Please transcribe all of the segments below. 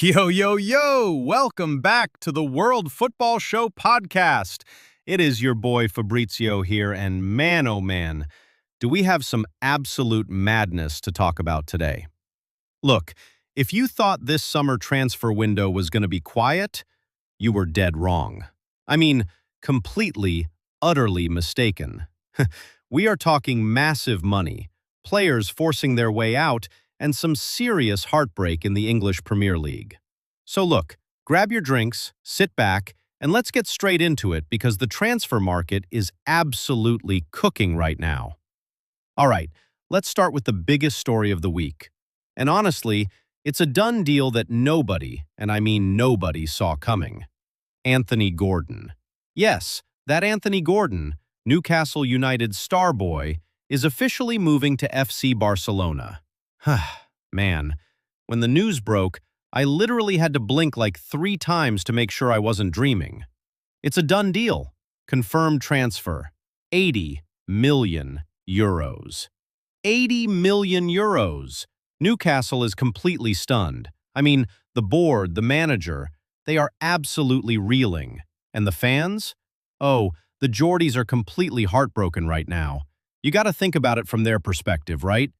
Yo, yo, yo! Welcome back to the World Football Show podcast. It is your boy Fabrizio here, and man, oh man, do we have some absolute madness to talk about today. Look, if you thought this summer transfer window was going to be quiet, you were dead wrong. I mean, completely, utterly mistaken. We are talking massive money, players forcing their way out, and some serious heartbreak in the English Premier League. So look, grab your drinks, sit back, and let's get straight into it because the transfer market is absolutely cooking right now. All right, let's start with the biggest story of the week. And honestly, it's a done deal that nobody, and I mean nobody, saw coming. Anthony Gordon. Yes, that Anthony Gordon, Newcastle United's star boy, is officially moving to FC Barcelona. Man, when the news broke, I literally had to blink like 3 times to make sure I wasn't dreaming. It's a done deal. Confirmed transfer. 80 million euros. 80 million euros. Newcastle is completely stunned. I mean, the board, the manager, they are absolutely reeling. And the fans? Oh, the Geordies are completely heartbroken right now. You gotta think about it from their perspective, right?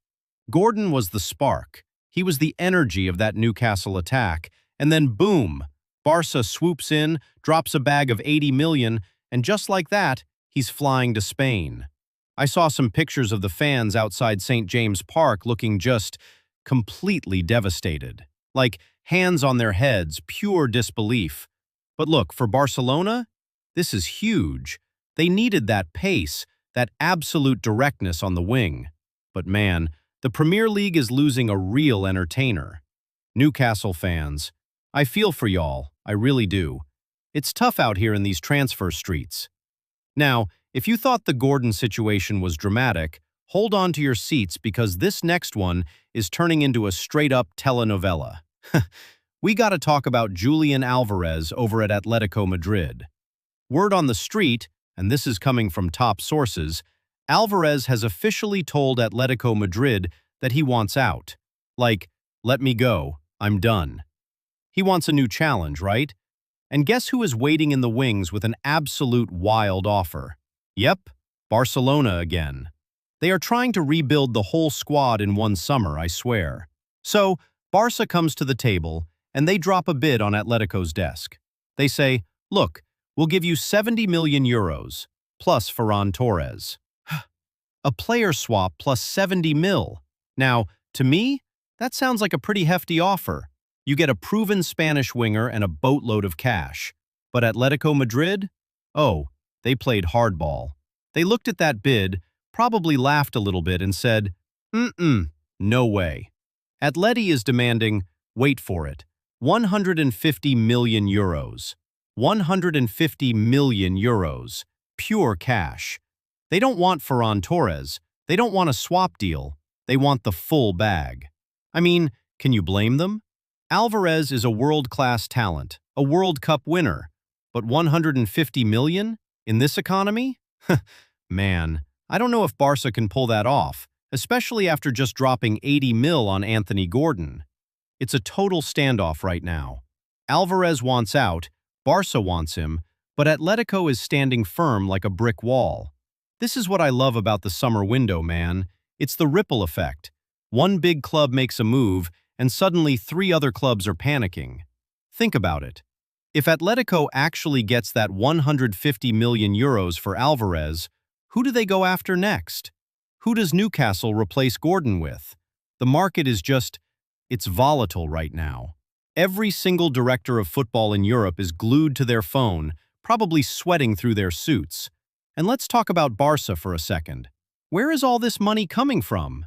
Gordon was the spark. He was the energy of that Newcastle attack. And then boom, Barca swoops in, drops a bag of 80 million, and just like that, he's flying to Spain. I saw some pictures of the fans outside St. James Park looking just completely devastated. Like hands on their heads, pure disbelief. But look, for Barcelona, this is huge. They needed that pace, that absolute directness on the wing. But man, the Premier League is losing a real entertainer. Newcastle fans, I feel for y'all, I really do. It's tough out here in these transfer streets. Now, if you thought the Gordon situation was dramatic, hold on to your seats because this next one is turning into a straight-up telenovela. We gotta talk about Julian Alvarez over at Atletico Madrid. Word on the street, and this is coming from top sources, Alvarez has officially told Atletico Madrid that he wants out. Like, let me go, I'm done. He wants a new challenge, right? And guess who is waiting in the wings with an absolute wild offer? Yep, Barcelona again. They are trying to rebuild the whole squad in one summer, I swear. So, Barca comes to the table, and they drop a bid on Atletico's desk. They say, look, we'll give you 70 million euros, plus Ferran Torres. A player swap plus 70 mil. Now, to me, that sounds like a pretty hefty offer. You get a proven Spanish winger and a boatload of cash. But Atletico Madrid? Oh, they played hardball. They looked at that bid, probably laughed a little bit and said, no way. Atleti is demanding, wait for it, 150 million euros. 150 million euros. Pure cash. They don't want Ferran Torres. They don't want a swap deal. They want the full bag. I mean, can you blame them? Alvarez is a world-class talent, a World Cup winner. But 150 million? In this economy? Man, I don't know if Barca can pull that off, especially after just dropping 80 mil on Anthony Gordon. It's a total standoff right now. Alvarez wants out, Barca wants him, but Atletico is standing firm like a brick wall. This is what I love about the summer window, man. It's the ripple effect. One big club makes a move, and suddenly 3 other clubs are panicking. Think about it. If Atletico actually gets that 150 million euros for Alvarez, who do they go after next? Who does Newcastle replace Gordon with? The market is it's volatile right now. Every single director of football in Europe is glued to their phone, probably sweating through their suits. And let's talk about Barca for a second. Where is all this money coming from?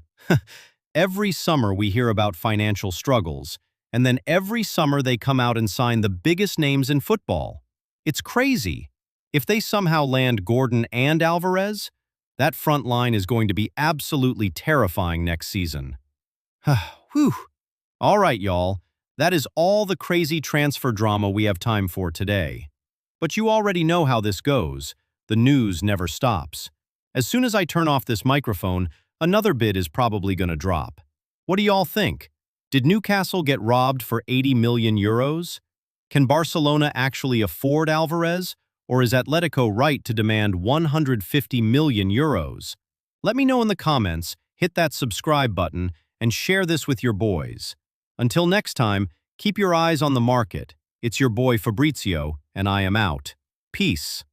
Every summer we hear about financial struggles, and then every summer they come out and sign the biggest names in football. It's crazy. If they somehow land Gordon and Alvarez, that front line is going to be absolutely terrifying next season. Whew. All right, y'all. That is all the crazy transfer drama we have time for today. But you already know how this goes. The news never stops. As soon as I turn off this microphone, another bid is probably going to drop. What do y'all think? Did Newcastle get robbed for 80 million euros? Can Barcelona actually afford Alvarez, or is Atletico right to demand 150 million euros? Let me know in the comments, hit that subscribe button, and share this with your boys. Until next time, keep your eyes on the market. It's your boy Fabrizio, and I am out. Peace.